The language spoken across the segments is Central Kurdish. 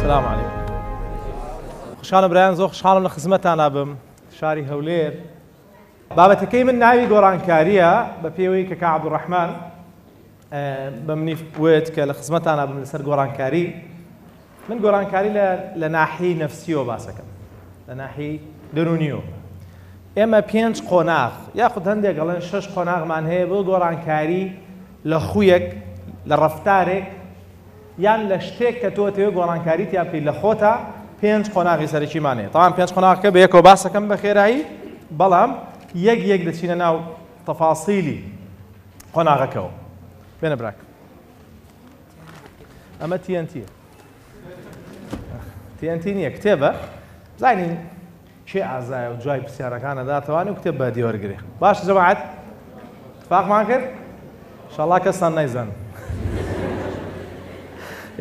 السلام عليكم. خوشحالم برایان زۆر خوشحاڵم لە خزمەتتانە بم شاری هەولێر. بابەتەکەی من ناوی گۆڕانکاریە بە پێوەی کەکا عەبدوڕەحمان بە منی وێت کە لە خزمەتتانە بم لەسەر گۆڕانکاری. من گۆڕانکاری لە ناحیەی نەفسیەوە باسەکەم، لە ناحیەی دەرونیەوە. ئێمە 5 قۆناغ یاخود هەندێک گەڵێن 6 قۆناغمان هەیە بۆ گۆڕانکاری لە خویەک، لە ڕەفتارێک یان لە شتێک کە تۆ دەوێت گۆڕانکاریت یا بکەیت لە خۆتە. 5 قۆناغی سەرەکیمان هەیە. تەواوەن 5 قۆناغەکە بە یەکەوە باسەکەم بە خێرایی، بەڵام یەک یەک دەچینە ناو تەفاسیلی قۆناغەکەەوە. بێنە براک. ئەمە TNT نییە، کتێبە. زانین چێ ئازایە و جوای پرسیارەکانە داتەوانی و کتێب بە دیوەرگرێ. باش جەماعەت اتفاقمان کرد؟ ئینشاڵڵا کەسان نەیزانن.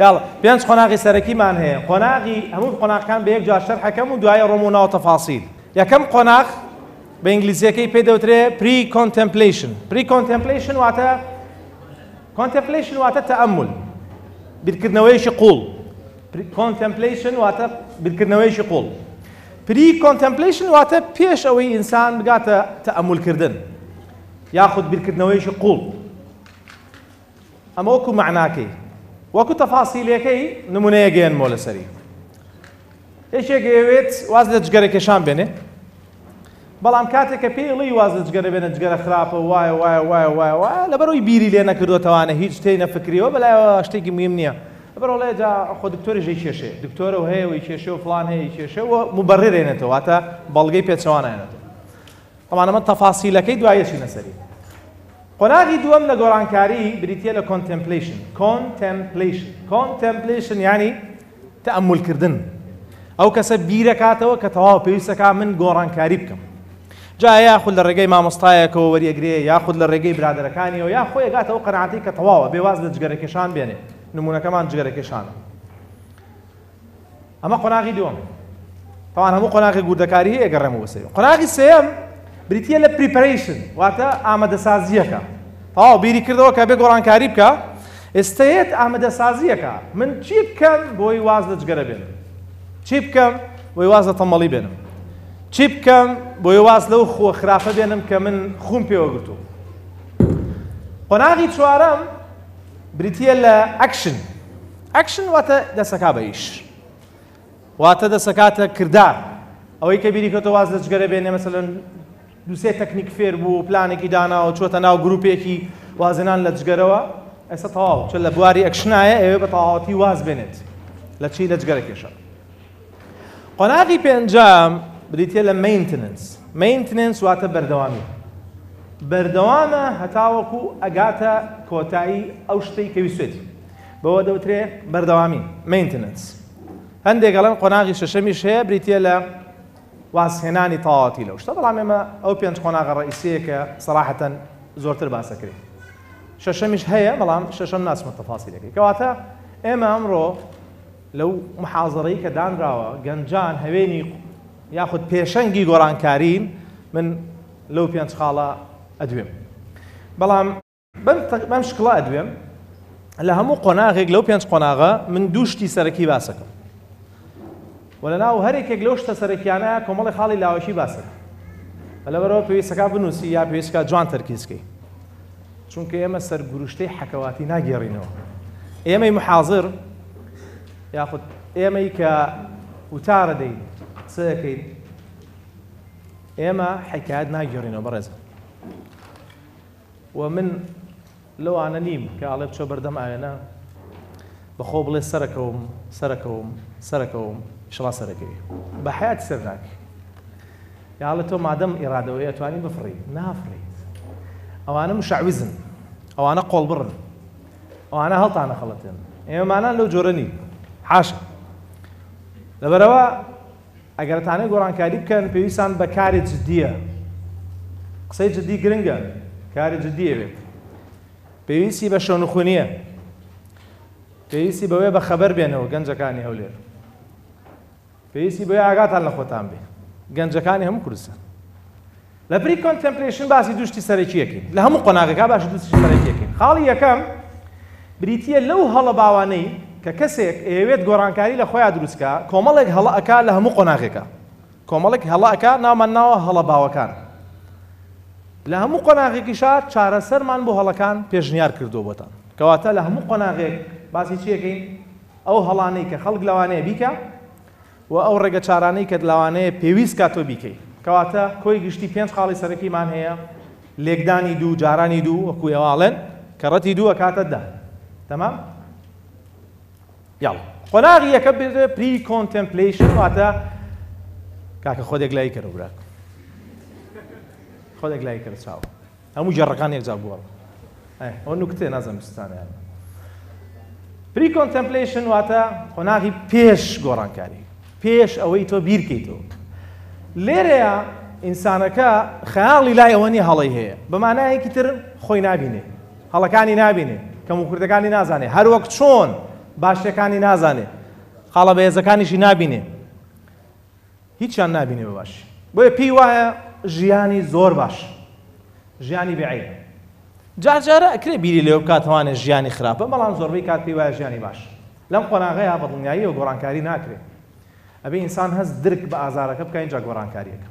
یاڵە 5 قۆناغی سەرەکیمان هەیە. قۆناغی هەموو قۆناغەکان بە یەک جا شەرحەکەم و دوایە ڕۆموناوە تەفاسیل. یەکەم قۆناغ بە ئینگلیزیەکەی پێ دەوترێت pre-contemplation. pre-contemplation واتە تەئەمل، بیرکردنەوەیشی قوڵ. contemplation واتە بیرکردنەوەیشی قوڵ. pre-contemplation واتە پێش ئەوەی ئینسان بگاتە تەئەملکردن یاخود بیرکردنەوەیشی قوڵ. ئەمە وەکو معناکەی، وەکو تەفاسیلەکەی نمونەیە گەیەنمەوە لەسەری. هیچێک ئەوێت واز لە جگەرەکێشان بێنێ، بەڵام کاتێک کە پێڵی واز لە جگەرە بێنە جگەرە خراپە وایە لەبەرەوەی بیری لێ نەکردوتەوانە هیچ شتێی نەفکریەوە بەلایەوە شتێکی مهم نییە. لەبەرەوەڵێ جا خۆ دکتۆری ژەی کێشێ، دکتۆرە هەیە وی کێشێ و فڵان هەیە کێشەوە مبەڕێر هێنێتەوە، واتە بەڵگەی پێچەوانە هێنێتەوە. طبعاً ئەمە تەفاسیلەکەی دوایەشی نەسەری. قۆناغی دووەم لە گۆڕانکاری بریتیە لە contemplation یعنی تەئەملکردن. ئەو کەسە بیرەکاتەوە کە تەواو پێویستەکە من گۆڕانکاری بکەم. جا یاخود لە ڕێگەی مامۆستایەکەوە وەریەگرێ، یاخود لە ڕێگەی برادەرەکانیەوە، یا خۆی ئەگاتەوە قەناعەتی کە تەواوە بێواز لە جگەرەکێشان بێنێ. نمونونەکەمان جگەرەکێشانە. ئەمە قۆناغی دووەم. تەواوان هەموو قۆناغی گوردەکاری هەیە گەڕێمەوە بەسەری. قۆناغی سێەم بریتیە لە preparation واتە ئامادەسازیەکە. تەواو بیری کردەوە کە بێ گۆڕانکاری بکە، ئێستەیەت ئامادەسازیەکە. من چی بکەم بۆی واز لە جگەرە بێنم؟ چی بکەم بۆی واز لە تەمەڵی بێنم؟ چی بکەم بۆی واز لەو خۆ خراپە بێنم کە من خوم پێوە گرتووە؟ قۆناغی چوارەم بریتیە لە ئەکشن واتە دەسەکا بە ئیش، واتە دەسەکاتە کردار. ئەوەی کە بیری کەوتە واز لە جگەرە بێنێ، مەسەلەن دووسێ تەکنیک فێر بوو، پلانێکی داناوە چۆتە ناو گروپێکی وازنان لە جگەرەوە، ئێستا تەواو چ لە بواری ئەکشنایە ئەوێ بە تەواوەتی واز بێنێت لە چی؟ لە جگەرەکێشە. قۆناغی پێنجام بریتیە لە maintenance واتە بەردەوامی. بەردەوامە هەتاوەکو ئەگاتە کۆتایی ئەو شتەی کە ویستێتی، بەوە دەوترێ بەردەوامی maintenance. هەندێک گەڵێن قۆناغی شەشەمیش هەیە بریتیە لە وازهێنانی تەواوەتی لەو شتە، بەڵام ئێمە ئەو 5 قۆناغە ڕئیسیە کە سەراحەتەن زۆرتر باسەکرێت. شەشەمیش هەیە، بەڵام شەشەم ناچمە تەفاسیلەکەی. کەواتە ئێمە ئەمڕۆ لەو محاضەرەی کە دانراوە گەنجان هەوێنی یاخود پێشەنگی گۆڕانکارین، من لەو 5 خاڵە ئەدوێم. بەڵام بەم شکڵە ئەدوێم لە هەموو قۆناغێک لەو 5 قۆناغە من دوو شتی سەرەکی باسەکەم. وەلەناو هەرێکێک لەو شتە سەرەکیانە کۆمەڵی خاڵی لاوەشی باسەکە. لەبەرەوە پێویستەکە بنووسی یا پێویستکە جوان تەرکیزکەی، چونکە ئێمە سەرگروشتەی حەکەواتی ناگێڕینەوە. ئێمەی محاضر یاخود ئێمەی کە وتارە دەین قسەکەین، ئێمە حکایەت ناگێڕینەوە بەڕێزە. و من لەوانە نیم کە ئاڵێ بچۆ بەردەم ئاوێنە بەخۆ بڵێ سەرەکەوم ئیشڵا سەرەکەی بە حیاتی سەر ناکەی. یاڵێ تۆ مادەم ئێرادەوەی ئەتوانی بفڕی، نافڕیت. ئەوانە مشعویزن، ئەوانە قۆڵبڕن، ئەوانە هەڵتانە خەڵەتێن. ئێمەمانان لەو جۆرە نین، حاشا. لەبەرەوە ئەگەرتانەی گۆڕانکاری بکەن پێویستان بە کاری جددیە. قسەی جددی گرنگە، کاری جددیە بێت. پێویستی بە شەونخوونیە، پێویستی بەوەیە بە خەبەر بێنەوە گەنجەکانی هەولێر، پێویستی بەوەیە ئاگاتان لە خۆتان بێ، گەنجەکانی هەموو کوردستان. لە pre-contemplation باسی دووشتی سەرەکیەکەین، لە هەموو قۆناغێکا باسی دووشتی سەرەکیەکەین. خاڵی یەکەم بریتیە لەو هەڵە باوانەی کە کە کەسێک ئەوێت گۆڕانکاری لە خۆیان دروستکە کۆمەڵێک هەڵە ئەکا لە هەموو قۆناغێکە کۆمەڵێک هەڵە ئەکا ناومان ناوە هەڵە باوەکان لە هەموو قۆناغێکیشا چارەسەرمان بۆ هەڵەکان پێشنیار کردو بۆتان کەواتە لە هەموو قۆناغێک باسی چیەکەین ئەو هەڵانەی کە خەڵک لەوانەیە بیکە و ئەو ڕێگە چارانەی کە لەوانەیە پێویست کاتۆ بیکەی کەواتە کۆی گشتی 5 خاڵی سەرەکیمان هەیە لێکدانی دوو جارانی دوو وەکو ئێواڵێن کە ڕەتی دووە کاتەدا تەمام یاڵ قۆناغی یەکە بێتە پری کۆنتەمپلیشن واتە کاکە خۆدێک لای کەرە براک خۆدێک لای کەرە چاوە هەموو جێڕەکان یەکجا بووە ئەوە نوکتێ نازانم ستانیان پری کۆنتەمپلیشن واتە قۆناغی پێش گۆڕانکاری پێش ئەوەی تۆ بیرکەیتەوە لێرەیە ئینسانەکە خەیاڵی لای ئەوە نیە هەڵی هەیە بەمانایەکی تر خۆی نابینێ هەڵەکانی نابینێ کەم و کوردەکانی نازانێ هەر وەک چۆن باشەکانی نازانێ خاڵە بەهێزەکانیشی نابینێ هیچیان نابینێ بە باش بۆیە پێی وایە ژیانی زۆر باش ژیانی بێعیب جارجارە ئەکرێ بیری لێوە بکاتەوانێ ژیانی خراپە بەڵام زۆربەی کات پێی وایە ژیانی باش لەم قۆناغەیە بە دڵنیایی و گۆڕانکاری ناکرێت ئەبێ ئینسان هەست درک بە ئازارەکە بکە اینجا گۆڕانکاریەکە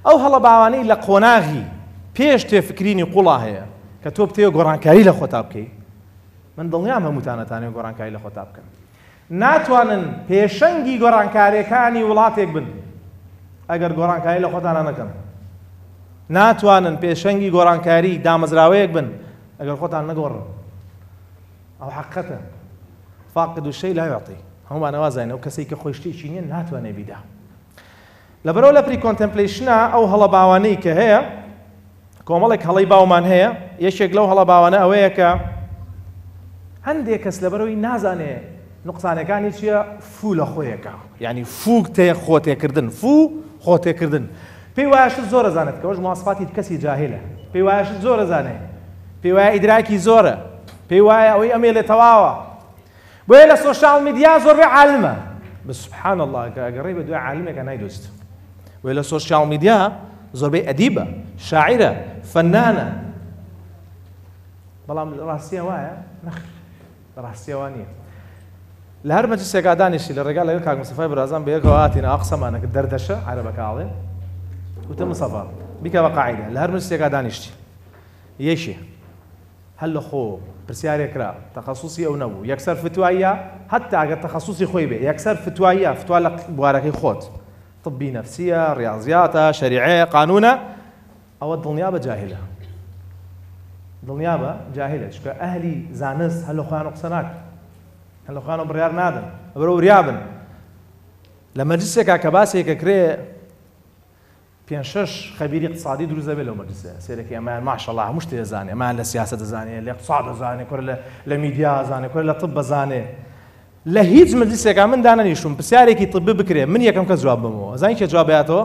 ئەو هەڵە باوانەی لە قۆناغی پێش تێفکرینی قوڵا هەیە کە تۆ بتێ گۆڕانکاری لە خۆتا بکەی من دڵنیام هەمووتانەتانێ گۆڕانکاری لە خۆتا بکەن ناتوانن پێشەنگی گۆڕانکاریەکانی وڵاتێک بن ئەگەر گۆڕانکاری لە خۆتانە نەکەن ناتوانن پێشەنگی گۆڕانکاری دامەزراوەیەک بن ئەگەر خۆتان نەگۆڕن ئەو حەقەتە فاقد الشەی لا یعطی هەمومان ئەوازانین ئەو کەسێک کە خۆی شتێکی نییە ناتوانێ بیدا لەبەرەوە لە پری کۆنتەمپلیشنە ئەو هەڵە باوانەی کە هەیە کۆمەڵێک هەڵەی باومان هەیە یەکێک لەو هەڵە باوانە ئەوەیە کە هەندێک کەس لەبەرەوەی نازانێ نوقسانەکانی چییە فوو لە خۆیەکە یعنی فوو خۆتێکردن فوو خۆتێکردن پێی وایەشت زۆر ئەزانێت کەەوەش مواصفاتی کەسی جاهیلە پێی وایەشت زۆر ئەزانێ پێی وایە ئیدراکی زۆرە پێی وایە ئەوەی ئەمێلێ تەواوە بۆیە لە سۆشیال میدیا زۆربەی عالمە سبحان الله کە ئەگەڕێی بە دوای عالمێکە نایدۆست بۆیە لە سۆشیال میدیا زۆربەی ئەدیبە شاعرە فەنانە بەڵام ڕاستیە وایە نەخ ڕاستیەوە نییە لە هەر مەجلیسێکا دانیشتی لە ڕێگا لەگەڵ کاک مستەفای بەرازان بەیەکەوە هاتینە ئا قسەمانە کە دەردەشە عەرەبەکاڵێ وتە مستەفا بیکە بە قاعیدە لە هەر مەجلیسێکا دانیشتی یەکێ هەر لە خۆ پرسیارێکرا تەخەسوسی ئەو نەبوو یەکسەر فتواییە هەتا ئەگەر تەخەسوسی خۆی بێ یەکسەر فتواییە فتوا لە بوارەکەی خۆت طبی نەفسیە ڕیاضیاتە شەریعەیە قانونە ئەوە دڵنیا بە جاهیلە دڵنیا بە جاهیلە چونکە ئەهلی زانست هەر لە خۆیان قسە ناکەن هەر لە خۆیانەوە بڕیار نادن ئەبرە وریابن لە مەجلیسێکا کە باسێکە کرێ 5-6 خەبیری اقتصادی دروست دەبێت لەو مەجلیسە سێرەکەی ئەمایان ماشەڵڵا هەموو شتێ دەزانێ ئەمان لە سیاسەت دەزانێ لە اقتصاد دەزانێ کۆر لە میدیا دەزانێ کۆر لە طب دەزانێ لە هیچ مەجلیسێکا من دانەنیشتم پرسیارێکی طبی بکرێ من یەکەم کەس جواب بمەوە ئەزانی کێ جواب بداتەوە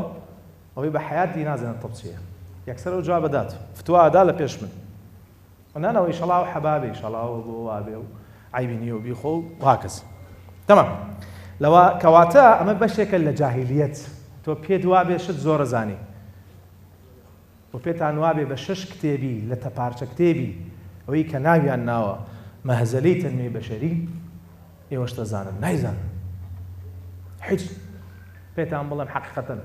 ئەوەی بە حەیاتی نازانێت طب چییە یەکسەر ئەو جواب بدات فتوا ئەدا لە پێش من ئەنانەوە ئیشەڵا و حەبابێ ئیشەڵا بۆ وابێ و عیبی نییە و بیخۆ و هاکەس تەمام لەوە کەواتە ئەمە بەشێکە لە جاهیلیەت تۆ پێت وابێ شت زۆر ئەزانی و پێتان وابێ بە 6 کتێبی لە تەپارچە کتێبی ئەوەی کە ناویان ناوە مەهزەلەی تەنمێی بەشەری ئێوەش دەزانن نایزان هیچ پێتان بڵێم حەقیقەتەن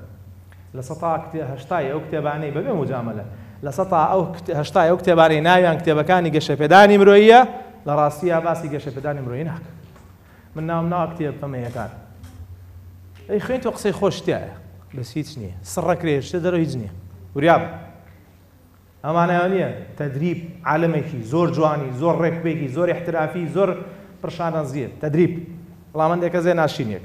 لە 180 ئەو کتێبانەی بەبێ مجامەلە لە 180 ئەو کتێبانەی ناویان کتێبەکانی گەشەپێدانی مرۆییە لە ڕاستیە باسی گەشەپێدانی مرۆیی ناکەن من ناوم ناوە کتێب فەمەیەکان ئەی خوێن تۆ قسەی خۆش تایە بەس هیچ نییە سڕەکرێ شتە دەرەوە هیچ نییە وریاب ئەمانەوە نییە تەدریب عالمێکی زۆر جوانی زۆر ڕێکبێکی زۆر احترافی زۆر پرشانەزیە تەدریب وەڵامەندێکە زێ ناشینێک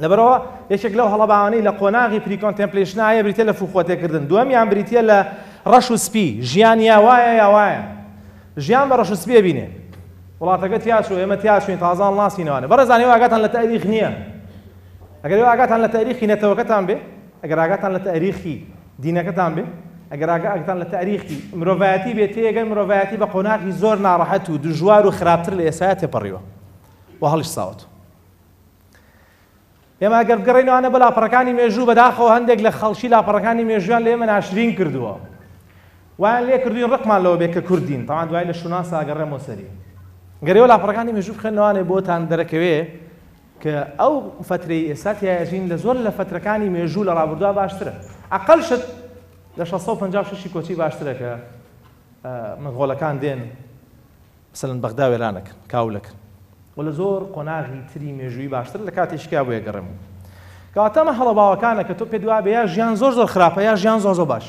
لەبەرەوە یەکێک لەو هەڵەباوانەی لە قۆناغی پری کۆنتەمپلیشنایە بریتە لە فوخۆتێکردن دووەمیان بریتە لە ڕەش و سپی ژیان یا وایە یا وایە ژیان بە ڕەش و سپیە بینێ وڵاتەکە تیاچوو ئێمە تیاچوین تازان ناسینەوانێ بەڕێزانێ ئاگاتان لە تاریخ نییە ئەگەر ئاگاتان لە تاریخی نەتەوەکەتان بێ ئەگەر ئاگاتان لە تاریخی دینەکەتان بێ ئەگەر ئاگاتان لە تاریخی مرۆڤایەتی بێت تێگەن مرۆڤایەتی بە قۆناغی زۆر ناڕەحەت و دژوار و خراپتر لە ئێسایا تێپەڕیوە و هەڵیش ساوت ئێمە ئەگەر بگەڕێنەوانە بە لاپەڕەکانی مێژوو بەداخەوە هەندێک لە خەڵکی لاپەڕەکانی مێژویان لە ئێمە ناشرین کردووە وایان لێ کردوین ڕقمان لەوە بێت کە کوردین تەواان دوای لە شوناسا ئەگەڕێمەوە سەری گەرەوە لاپەڕەکانی مێژوو بخێنەوانێ بۆتان دەرەکەوێ کە ئەو فترەی ئێستا تیاژین لە زۆر لە فترەکانی مێژوو لە ڕابردووە باشترە. ئەقەل شت لە 656 کۆچی باشترە کە مەغۆڵەکان دێن مثلەن بەغدا وێرانەکەن کاولەکەن و لە زۆر قۆناغی تری مێژووی باشتر لە کاتێشکا بۆ یەگەڕێم. کەواتەمە هەڵە باوەکانە کە تۆ پێ دووا بێ یا ژیان زۆر زۆر خراپە یا ژیان زۆر زۆر باش.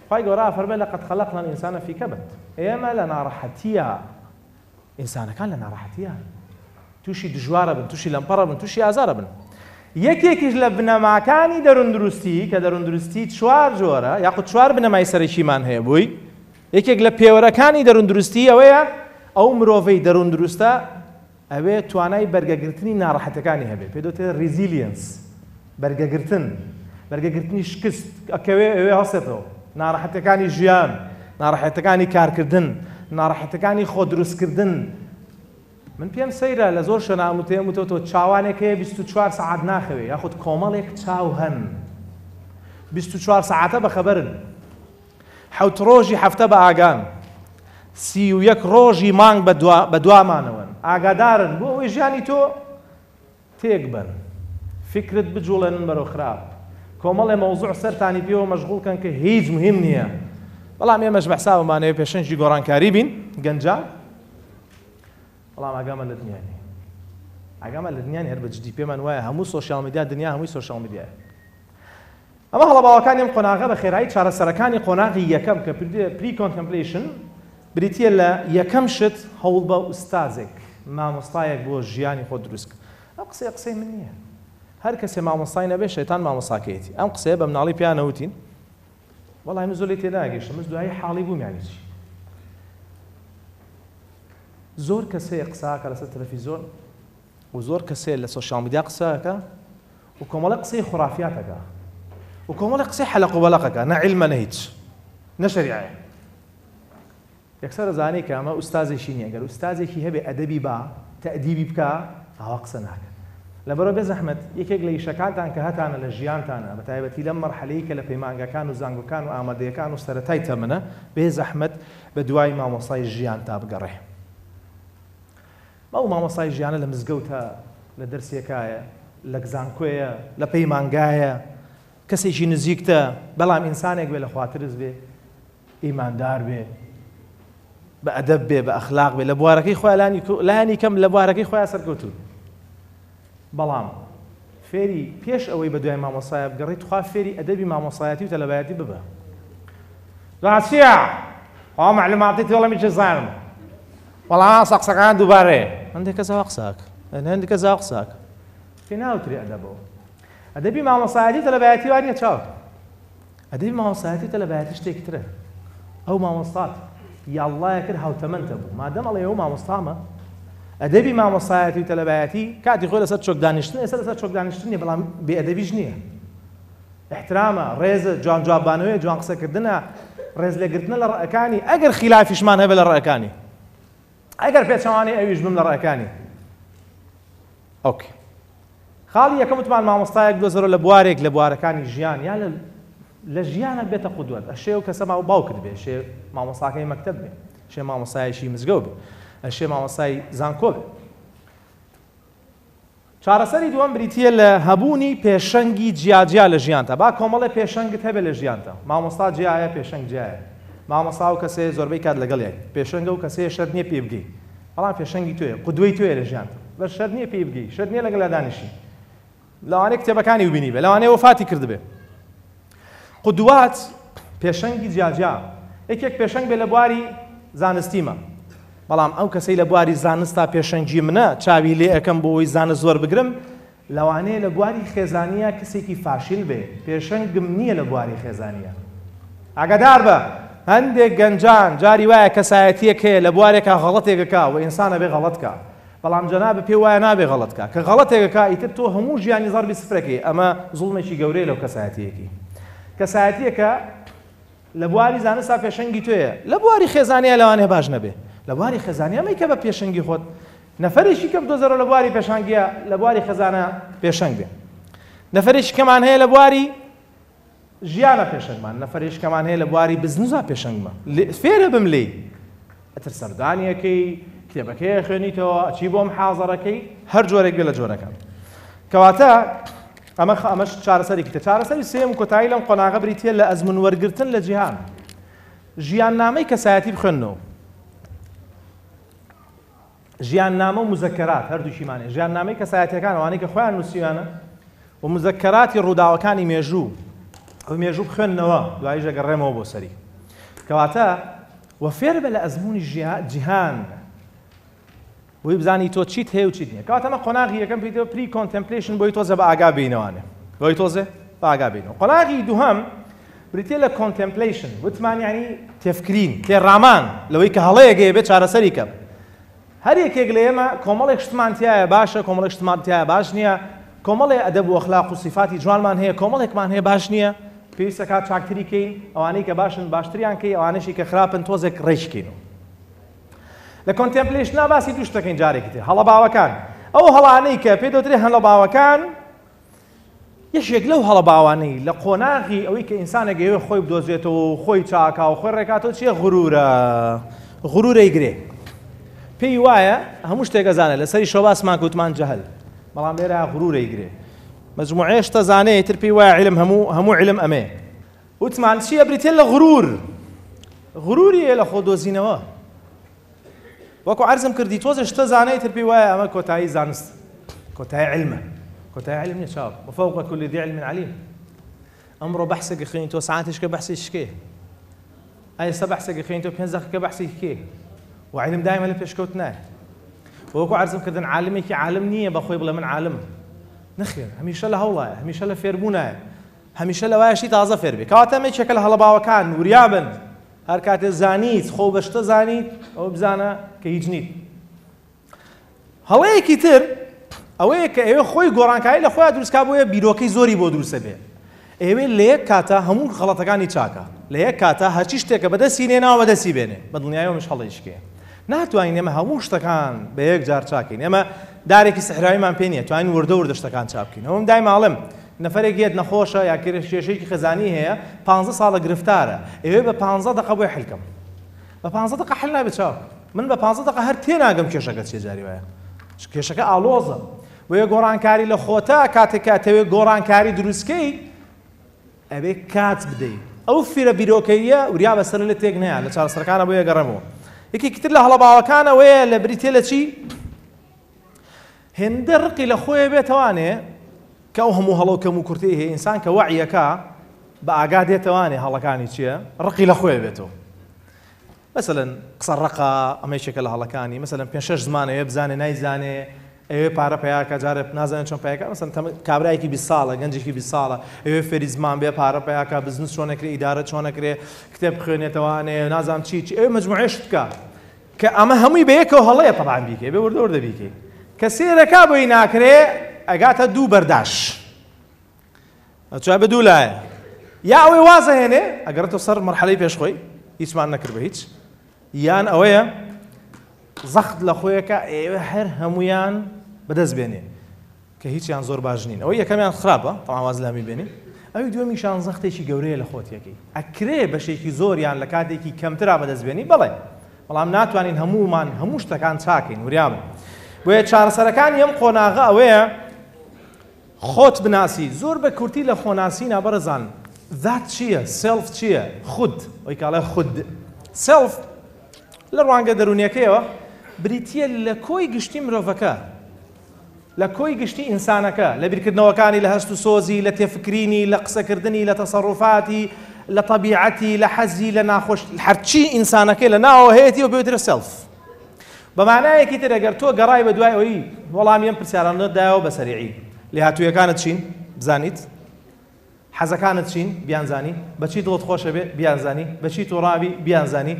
خی گەورە فەرمێ لەقەد خەلەقنا الئینسانە فی کەبەد. ئێمە لە ناڕەحەتیە ئینسانەکان لە ناڕەحەتیە تووشی دژوارە بن، تووشی لەمپەڕە بن، تووشی ئازارە بن. یەکێکیش لە بنەماکانی دەروندروستی کە دەروندروستی چوار جۆرە یاخود چوار بنەمای سەرەکیمان هەیە بووی، یەکێک لە پێوەرەکانی دەروندروستی ئەوەیە ئەو مرۆڤەی دەروندروستە ئەوێ توانای بەرگەگرتنی ناڕەحەتەکانی هەبێ، پێ دەوترێت ریزیلیەنس، بەرگەگرتنی شکست ئەکەوێ ئەوێ هەڵسێتەوە ناڕەحەتەکانی ژیان، ناڕەحەتەکانی کارکردن، ناڕەحەتەکانی خۆدروستکردن. من پێم سەیرە لە زۆر شوێنە ئەموتێموتەوە چاوانێک هەیە 24 سەعات ناخەوێ یاخود کۆمەڵێک چاو هەن 24 سەعاتە بەخەبەرن، 7 ڕۆژی هەفتە بە ئاگان، 31 ڕۆژی مانگ بە دوامانەوەن، ئاگادارن بۆ ئەوەی ژیانی تۆ تێک بن، فکرت بجوڵێنن بەرەو خراپ. کۆمەڵێ مەوزوع سەرتانی پێوە مەشغوڵکەن کە هیچ مهم نییە. بەڵام ئێمەش بەحسابمانەوێ پێشەنجی گۆڕانکاری بین گەنجان، بەڵام ئاگامە لە دنیاانی ئاگامە لە دنیاانی هەر بەجددی پێمان وایە هەموو سۆشیال میدیا دنیا هەمووی سۆشیال میدیایە. ئەمە هەڵەباوەکانی ئەم قۆناغە بە خێرایی چارەسەرەکانی قۆناغی یەکەم کە پری کۆنتەمپلیشن بریتیە لە یەکەم شت هەوڵ بە ئوستازێک مامۆستایەک بۆ ژیانی خۆ دروستکە. ئەم قسەی من نییە، هەر کەسێ مامۆستای نەبێ شەیتان مامۆستاکەیەتی. ئەم قسەیە بە مناڵی پیانەوتین، وەڵای من زۆر لێ تێداگەیشتم، من دوایی حاڵی بووم یانی چی. زۆر کەسەیە قساکە لەسەر تەلەڤیزۆن و زۆر کەسێ لە سۆشیال میدیا قسەکە و کۆمەڵە قسەی خوڕافیاتەکە و کۆمەڵە قسەی حەلەق و بەلەقەکە، نە عیلمە نە هیچ، نە شەریعەیە. یەکسەر دەزانی کە ئەمە ئوستازێکی نییە، گەر ئوستازێکی هەبێ ئەدەبی با تەئدیبی بکە ئاوا قسە ناکە. لەبەرەوە بێ زەحمەت یەکێک لە ئیشەکانتان کە هەتانە لە ژیانتانە بەتایبەتی لەم مەرحەلەیە کە لە پەیمانگەکان و زانگۆکان و ئامادەیەکان و سەرەتای تەمەنە بێ زەحمەت بە دوای مامۆستای ژیان تا بگەڕێ. ئەو مامۆستای ژیانە لە مزگەوتە، لە دەرسێکایە، لە گزانکۆیە، لە پەیمانگایە، کەسێکی نزیکتە، بەڵام ئینسانێک بێ لە خواترز بێ، ئیماندار بێ، بە ئەدەب بێ، بە ئەخلاق بێ، لە بوارەکەی خۆیان لایانی کەم لە بوارەکەی خۆیان سەرکەوتوون. بەڵام فێری پێش ئەوەی بە دوای مامۆستایە بگەڕێیت خوا فێری ئەدەبی مامۆستایەتی و تەلەبایەتی ببە. ڕاستیە خوا معلوماتیت وەڵامی چ زانم، وەڵام سەقسەکان دووبارەیە هەندێک کەسەوە قساکە، هەندێک کەسەوە قساکە پێ ناوترێ ئەدەبەوە. ئەدەبی مامۆستایەتی تەلەبایەتی وانییە چاوت. ئەدەبی مامۆستایەتی تەلەبایەتی شتێکی ترە. ئەو مامۆستات یاڵڵایە کرد هاوتەمەندە بوو، مادەم ئەڵێ ئەو مامۆستامە. ئەدەبی مامۆستایەتی و تەلەبایەتی کاتی خۆی لەسەر چۆک دانیشتن، ئێستا لەسەر چۆک دانیشتن نیە، بەڵام بێئەدەبیش نییە. احترامە، ڕێزە، جوان جوابانەوەیە، جوان قسەکردنە، ڕێز لێگرتنە لە ڕەئەکانی، ئەگەر خلافیشمان هەبێ لە ڕەئەکانی، ئەگەر پێچەوانەی ئەویش بم لە ڕەئەکانی. ئۆکێ. خاڵی یەکەم وتمان مامۆستایەک دۆزەرە لە بوارێک لە بوارەکانی ژیان یا لە ژیانە بێتە قودوەت. ئەشێ و کەسە ماوە باوکت بێ، شێ مامۆستاکەی مەکتەب بێ، شێ مامۆستایەکی مزگەوت بێ، ئەشێ مامۆستای زانکۆ بێ. چارەسەری دووەم بریتیە لە هەبوونی پێشەنگی جیاجیا لە ژیانتە. با کۆمەڵێ پێشەنگت هەبێ لە ژیانتە. مامۆستا جیایە، پێشەنگ جیایە. مامۆستا و کەسێ زۆربەی کات لەگەڵیە، پێشەنگە و کەسەیە شەرت نییە پێ بگەی، بەڵام پێشەنگی تۆیە، قودوەی تۆیە لە ژیانتە. بەس شەرت نییە پێ بگەی، شەرت نییە لەگەڵا دانیشی، لەوانەیە کتێبەکانی وبینی بێ، لەوانەیە وەفاتی کرد بێ. قودوات پێشەنگی جیاجیا، یەکێک پێشەنگ بێ لە بواری زانستیمە، بەڵام ئەو کەسەی لە بواری زانستا پێشەنگی منە چاوی لێ ئەەکەم بۆ ئەوی زانست زۆر بگرم، لەوانەیە لە بواری خێزانیە کەسێکی فاشیل بێ، پێشەنگم نییە لە بواری خێزانیە. ئاگادار بە هەندێک گەنجان جاری وایە کەسایەتیەک هەیە لە بوارێکە غەڵەتێکەکە و ئینسانە بێ غەڵەتکە، بەڵام جەنابە پێ وایە نابێ غەڵەتکە، کە غەڵەتێکەکە ئیتر تۆ هەموو ژیانی زەربی سفرەکەی. ئەمە زوڵمێکی گەورەیە لەو کەسایەتیەکی. کەسایەتیەکە لە بواری زانستا پێشەنگی تۆیە، لە بواری خێزانیە لەوانەیە باش نەبێ، لە بواری خێزانیە مەیکە بە پێشەنگی خۆت. نەفەرێکی کە بدۆزەرە لە بواری پێشانگیە لە بواری خێزانە پێشەنگ بێ. نەفەرێکی کەمان هەیە لە بواری ژیانە پێشەنگمان، نەفەرێکی کەمان هەیە لە بواری بزنسا پێشەنگمە. فێرە بم لێ ئەتر سەردانیەکەی کتێبەکەی خوێنیتەوە ئەچی بۆ محاضەرەکەی هەر جۆرێک بێ لە جۆرەکان کەواتە ئەمەش چارەسەرێکی تر چارەسەری سێم کۆتایی لەم قۆناغە بریتیە لە ئەزمون وەرگرتن لە جیهان ژیاننامەی کەسایەتی بخوێنەوە ژیاننامە و مزەکەرات هەردووشیمانێ ژیاننامەی کەسایەتیەکان ئەوانەی کە خۆیان نووسیوانە و مزەکەراتی ڕووداوەکانی مێژوو ئەو مێژوو بخوێننەوە دواییش ئەگەڕێمەوە بۆ سەری کەواتە وە فێر بە لە ئەزموونی جیهان بۆی بزانی تۆ چیت هەیە و چیت نییە کەواتە ئەمە قۆناغی یەکەم پێیتەوە پری کۆنتەمپلێشن بۆی تۆزە بە ئاگا بینەوانێ بۆی تۆزێ بە ئاگا بینەوە قۆناغی دووهەم بریتێ لە کۆنتەمپلێشن وتمان یعنی تێفکرین تێڕامان لەوەی کە هەڵەیەکێ بێت چارەسەری کەم هەر یەکێک لە ئێمە کۆمەڵێک شتمان تایە باشە کۆمەڵێک شتمان تایە باش نییە کۆمەڵێ ئەدەب و ئەخلاق و صفاتی جوانمان هەیە کۆمەڵێکمان هەیە باش نییە پێویستە کات چاکتری کەین ئەوانەی کە باشن باشتریان کەی ئەوانەشی کە خراپن تۆزێک ڕێژکەینەوە لە کۆنتەمپلێشنا باسی دوو شتەکەین جارێکی تر هەڵەباوەکان ئەو هەڵانەی کە پێ دەوترێ هەڵەباوەکان یەشێک لەو هەڵەباوانەی لە قۆناغی ئەوەی کە ئینسانێک ئێوێ خۆی بدۆزێتەوە و خۆی چاکا و خۆی ڕێکاتەوە چیە غرورە ئیگرێ پێی وایە هەموو شتێک ئەزانێت لەسەری شۆباسمان کەوتمان جەهل بەڵام لێرە غرورە ئیگرێ مەجموعەیە شتە زانەیە تر پێی وایە عیلم هەموو عیلم ئەمێ وتمان چییە بریتێ لە غروریە لە خۆدۆزینەوە وەکو عەرزم کردی تۆزە شتە زانەیە تر پێی وایە ئەمە کۆتایی زانست کۆتایی عیلمە کۆتایی عیلم نییە چاو وفوق كل ذي علم عليم ئەمڕۆ بەحسێک خوێنی تۆ ساعاتێکە بەحسی شکێ ئێستا بەحسێک خوێنی تۆ 5 دقیقە بەحسی کێ وعلم دائما لە پێشکەوت نایە وەکو عەرزم کردن عالمێکی عالم نییە بەخۆی بڵێ من عالم نەخێر هەمیشە لە هەوڵایە هەمیشە لە فێربوونایە هەمیشە لەوایەشی تازە فێر بێ کەواتە ئەمەیەکێکە لە هەڵەباوەکان وریابن هەر کاتێ زانیت خۆ بە شتە زانیت ئەوە بزانە کە هیچ نیت هەڵەیەکی تر ئەوەیە کە ئێوە خۆی گۆڕانکاری لە خۆیان دروستکا بۆیە بیرۆکەی زۆری بۆ دروستە بێ ئێوێ لە یەک کاتە هەموو غەڵەتەکانی چاکە لە یەک کاتە هەرچی شتێکە بەدەستی نێناوە بەدەستی بێنێ بە دڵنیایەوەش هەڵەیشکێ ناتوانین ئێمە هەموو شتەکان بە یەک جار چاکەین ئێمە دارێکی سەحراویمان پێ نییە توانین وردە شتەکان چاکەین ئەوم دای ماڵم نەفرێک یەت نەخۆشە یا کێشەیەکی خەزانی هەیە 15 ساڵە گرفتارە ئێوێ بە 15 دقە بۆی حلکەم بە 15 دقە حل نابێت چاو من بە 15 دقە هەر تێناگەم کێشەکە چێ جاری وایە کێشەکە ئالۆزە وەیە گۆڕانکاری لە خۆتە کاتێک کاتەوێ گۆڕانکاری دروستکەی ئەبێ کات بدەیت ئەو فیرە بیرۆکەیە وریا بەسەر لە تێک نەیە لە چارەسەرەکانە بۆ یەگەڕێمەوە یەکێکی تر لە هەڵەباوەکانەوەیە لە بریتێ لە چی هێندە ڕقی لە خۆیە بێتەوانێ کە ئەو هەموو هەڵە و کەم و کورتەی هەیە ئینسان کە وەعیەکە بە ئاگا دێتەوانێ هەڵەکانی چییە ڕقی لە خۆیە بێتەوە مەسەلەن قسە ڕقە ئەمەیەکێکە لە هەڵەکانی مەسەلەن 5-6 زمانەوێ بزانێ نایزانێ ئەوێ پارە پیاکە جارێ نازانێت چۆن پیاکە مەسەلەن کابرایەکی 20 ساڵە گەنجێکی 20 ساڵە ئەوێ فێری زمان بێ پارە پیاکە بزنس چۆنەکرێ ئیدارە چۆنەکرێ کتێب بخوێنێتەوانێ نازانم چی ئەوێ مەجموعەیە شت بکە کە ئەمە هەمووی بە یەکەوە هەڵەیە تەبعاً بیکەی بێ وردە بیکەی کە سێرەکە بۆی ناکرێ ئەگاتە دوو بەرداش ئەچوای بە دوو لایە یا ئەوەی وازە هێنێ ئەگەڕێتەوە سەر مەرحەلەی پێشخۆی هیچمان نەکرد بە هیچ یان ئەوەیە زەخت لە خۆیەکە ئێوە هەر هەمویان بەدەست بێنێ کە هیچیان زۆر باش نین ئەوەی یەکەمیان خراپە تەواو واز لامی بێنی ئەوی دووەمیشان زەختێکی گەورەیە لە خۆتیەکەی ئەکرێ بەشێکی زۆریان لە کاتێکی کەمترا بەدەست بێنی بەڵێ بەڵام ناتوانین هەمومان هەموو شتەکان چاکەین وریابن بۆیە چارەسەرەکانی ئەم قۆناغە ئەوەیە خۆت بناسی زۆر بە کورتی لە خۆناسینا بەرەزان ذات چییە سێلف چییە خود ئەوی کاڵێ خود سێلف لە ڕوانگە دەرونیەکەیەوە بریتیە لە کۆی گشتی مرۆڤەکە لە کۆی گشتی ئینسانەکە لە بیرکردنەوەکانی لە هەست و سۆزی لە تێفکرینی لە قسەکردنی لە تەسەڕوفاتی لە طەبیعەتی لە حەزی لە ناخۆش هەرچی ئینسانەکەی لە ناوەوە هەیەتی و پێوترە سێلف بە معنایەکی تر ئەگەر تۆ گەڕای بە دوای ئەوەی وەڵامی ئەم پرسیارانەدایەوە بە سەریعی لێهاتوویەکانت چین بزانیت حەزەکانت چین بیانزانی بەچی دڵت خۆشە بێ بیانزانی بەچی تۆڕابی بیانزانی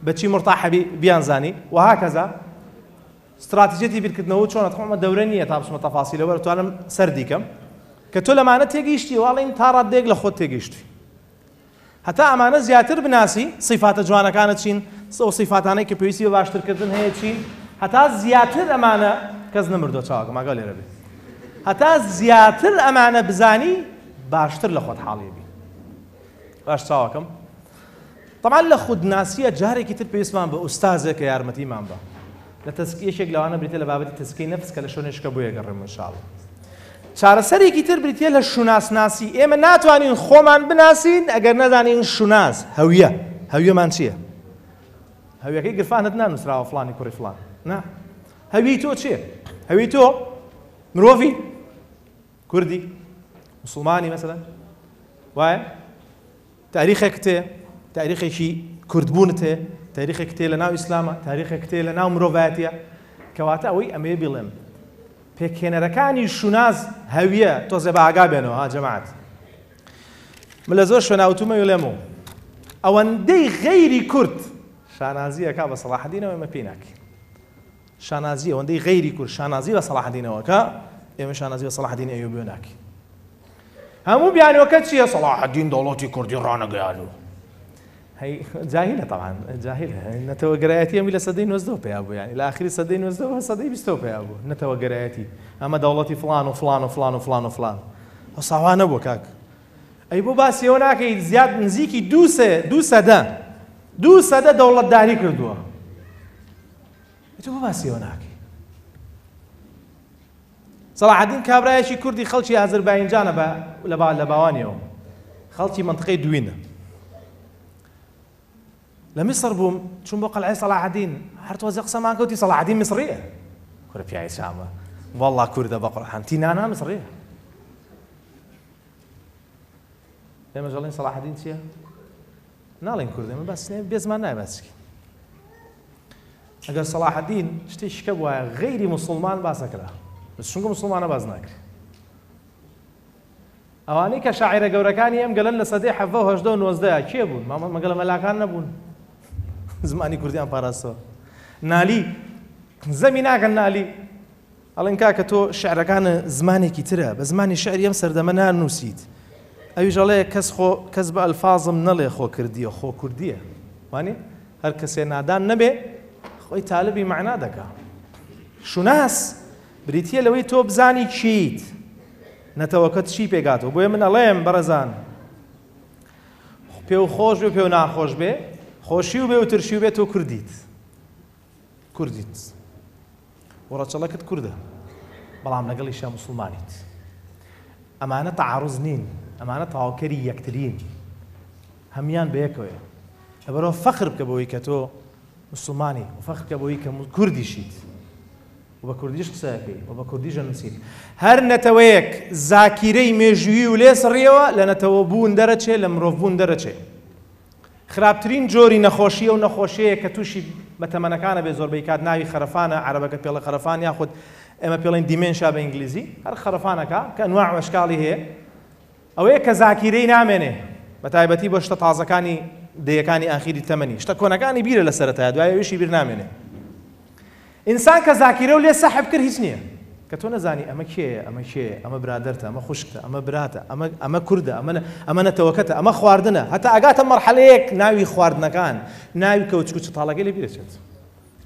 بەچی مرتاحەبی بیانزانی و هاکەزا استراتیژێتی بیرکردنەوە چۆنە تەمامە دەورە نییە تا بچمە تەفاسیلەوە دەتوانم سەر دیکەم کە تۆ لەمانە تێگەیشتی واڵین تا ڕادێک لە خۆت تێگەیشتی هەتا ئەمانە زیاتر بناسی صیفاتە جوانەکانت چین ئەو صیفاتانەی کە پێویستی بە باشترکردن هەیە چین هەتا زیاتر ئەمانە کەس نەمردۆ چاوەکەم ئاگا لێرە بێت هەتا زیاتر ئەمانە بزانی باشتر لە خۆت حاڵی بی باش چاوەکەم طبعا لە خودناسیە جارێکی تر پێویستمان بە ئوستازێک کە یارمەتیمان بە لە یەکێک لەوانە بریتە لە بابەتی تەزکیەی نەفس کە لە شوێنێشکە بۆ یەگەڕێم ئینشاءڵڵا. چارەسەرێکی تر بریتە لە شوناسناسی. ئێمە ناتوانین خۆمان بناسین ئەگەر نەزانین شوناس هەویە. هەویەمان چییە؟ هەویەکەی گرفانت نانووسراوە فڵانی کوڕی فڵان. نا. هەویی تۆ چییە؟ هەویی تۆ مرۆڤی کوردی مسلمانی مەسەلەن وایە؟ تاریخێک تێ، تاریخێکی کوردبوونت هەیە، تاریخێک تێ لە ناو ئیسلامە، تاریخێک تێ لە ناو مرۆڤایەتیە، کەواتە ئەوەی ئەمەیە بڵێم پێکهێنەرەکانی شوناز هەویە تۆزێ بە ئاگا بێنەوە ها جەماعەت. من لە زۆر شوێناوتومە وێڵێمەوە ئەوەندەی غەیری کورد شانازی ئەکا بە سەلاحەدینەوە ئێمە پێی ناکەین. شانازی ئەوەندەی غەیری کورد شانازی بە سەلاحەدینەوە کە ئێمە شانازی بە سەلاحەدین ئەیوبی ناکەین. هەموو بیانوەکە چییە؟ سەلاحەدین دەوڵەتی کوردی ڕانەگەیاند. هەی جاهیلە طبعاً جاهیلە. نەتەوەگەرایەتی ئەمی لە سەدەی 19 پێیا بوو، یعنی لە ئاخری سەدەی 19 سەدەی 20 پێیا بوو نەتەوەگەرایەتی. ئەمە دەوڵەتی فڵان و فڵان و فڵان و فڵان و فڵان. ئەو ساوا نەبووە کاک. ئەی بۆ باسی ئەوە ناکەیت زیاد نزیکی دوو سەدە دەوڵەتداری کردووە. تۆ بۆ باسی ئەوە ناکەی. سەلاحەدین کابرایەکی کوردی خەڵکی ئازەربایجانە لە باوانیەوە، خەڵکی مەنتقەی دوینە. لە میسر بووم چوون بۆ قەلعەی سەلاحەدین، هەر تۆزە قسەمان کەوتی سەلاحەدین میسرییە. کورە پیاوی شامە وەڵڵا کووردە بە قورئان تینانا میسرییە. ئێمە دەڵێن سەلاحەدین چییە؟ ناڵێن کوردە، ئێمە باس بێزمان نایە باسکەین. ئەگەر سەلاحەدین شتێکی کە بووایە غەیری موسڵمان باس نەکرا، چونکە موسڵمانە باز ناکرێت. ئەوانەی کە شاعیرە گەورەکانی ئەم گەلەن لە سەدەی 17 و 18 و 19 کێ بوون؟ مەگەڵە مەلاکان نەبوون. زمانی کوردیان پاراستەوە. نالی زەمی ناکەن نالی. ئەڵێن کاکە تۆ شعرەکانە زمانێکی ترە، بە زمانی شعری ئەم سەردەمە نانووسیت. ئەویش ئەڵێ کەس بە ئەلفازم نەڵێ خۆ کردیە، خۆ کوردیە. وانێ؟ هەر کەسێ نادان نەبێ خۆی تالبی معنا دەکا. شوناس بریتیە لەوەی تۆ بزانی چیت، نەتەوەکەت چی پێگاتەوە. بۆیە من ئەڵێم بەڕێزان پێ و خۆش بێ پێ و ناخۆش بێ، خۆشی و بێ و ترشی و بێ تۆ کوردیت. وەڕەچەڵەکت کووردە، بەڵام لەگەڵیشیان موسڵمانیت. ئەمانە تەعاڕوز نین، ئەمانە تەواوکەری یەکترین، هەمیان بەیەکەوەیە. لەبەرەوە فەخر بکە بەوەی کە تۆ موسڵمانی و فەخر بکە بەوەی کە کوردیشیت و بە کوردیش قسەکەی و بە کوردیش نووسیت. هەر نەتەوەیەک زاکیرەی مێژووی و لێ سڕیەوە لە نەتەوە بوون دەرەچێ، لە مرۆڤ بوون دەرەچێ. خراپترین جۆری نەخۆشیە و نەخۆشیەیە کە تووشی بەتەمەنەکانە بێ زۆربەی کات ناوی خەرەفانە، عەرەبەکە پێڵە خەرەفان یاخود ئێمە پێڵێن دیمێنشا بە ئینگلیزی، هەر خەرەفانەکە کە ئەنواع و ئەشکاڵی هەیە. ئەوەیە کە زاکیرەی نامێنێ، بە تایبەتی بۆ شتە تازەکانی دەیەکانی ئاخیری تەمەنی، شتە کۆنەکانی بیرە لە سەرەتایە، دوایە ویشی بیر نامێنێ. ئینسان کە زاکیرە و لێ سەحب کرد هیچ نییە، کە تۆ نەزانی ئەمە کێیە، ئەمە کێیە، ئەمە برادەرتە، ئەمە خوشکتە، ئەمە براتە، ئەمە کوردە، ئەمە نەتەوەکەتە، ئەمە خواردنە، هەتا ئەگاتە مەرحەلەیەک ناوی خواردنەکان، ناوی کەوچک و چتاڵەکەی لێ بیرەچێت.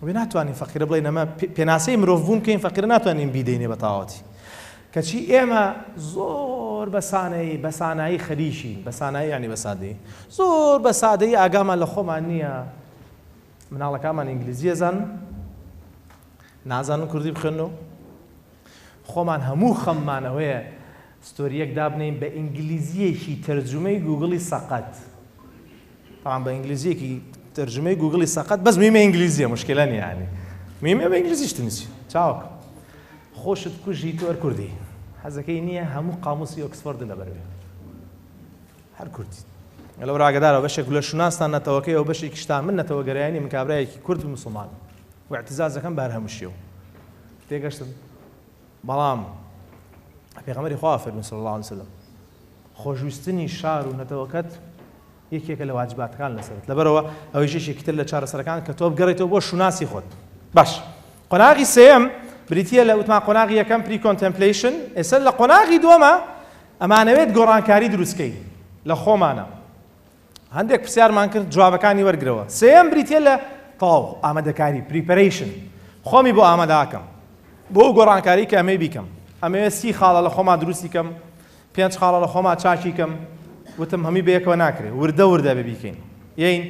وێ ناتوانین فەقیرە بڵێن ئەمە پێناسەی مرۆڤ بوون کەین فەقیرە ناتوانین بیدەینێ بە تاواتی. کەچی ئێمە زۆر بە سانایی خەریشین، بە سانایی یعنی بە سادەیی، زۆر بە سادەیی ئاگامان لە خۆمان نییە. مناڵەکانمان ئینگلیزیە زانن، نازانن کوردی بخوێنەوە. خۆمان هەموو خەممانەوەیە ستۆریەک دابنین بە ئینگلیزیەکی تەرجمەی گوگڵی سەقەت. طبعاً بە ئینگلیزیەکی تەرجمەی گوگڵی سەقەت، بەس میمە ئینگلیزیە، مشکلە نیە یعنی. میمە بە ئینگلیزیش تنووسی. چاوەک خۆشت کوژی تۆ هەر کوردی. حەزەکەی نییە هەموو قاموسی ئۆکسفۆرد لەبەر بێ. هەر کوردی. لەو ڕاگەدارەوە بەشێک لە شوناستان نەتەوەکەی ئەو بەشێکی شتان من نەتەوەگەرایانی من کابرایەکی کورد و موسڵمان و اعتزازەکەم بەر هەموو شێوە. تێگەشتم. بەڵام پێغەمبەری خوا فەرمووی صلی الله علیه وسلم خۆشویستنی شار و نەتەوەکەت یەکێکە لە واجباتەکان لەسەرت. لەبەرەوە ئەوەی یەکێکی تر لە چارەسەرەکان کە تۆ بگەڕێتەوە بۆ شوناسی خۆت. باش. قۆناغی سێیەم بریتیە لە وتمان قۆناغی یەکەم پری کۆنتەمپلیشن. ئێستا لە قۆناغی دووەمە ئەمانەوێت گۆڕانکاری دروستکەی لە خۆمانە. هەندێک پرسیارمان کرد جوابەکانی وەرگرەوە. سێیەم بریتیە لە تەواو ئامادەکاری پریپەرەیشن. خۆمی بۆ ئامادەکەم بۆ گۆڕانکاری کە ئەمەی بیکەم. ئەمەوێت 30 خاڵە لە خۆما دروستی کەم، 5 خاڵە لە خۆما چاکی کەم، وتم هەمی بەیەکەوە ناکرێت، وردە بە بیکەین. یەین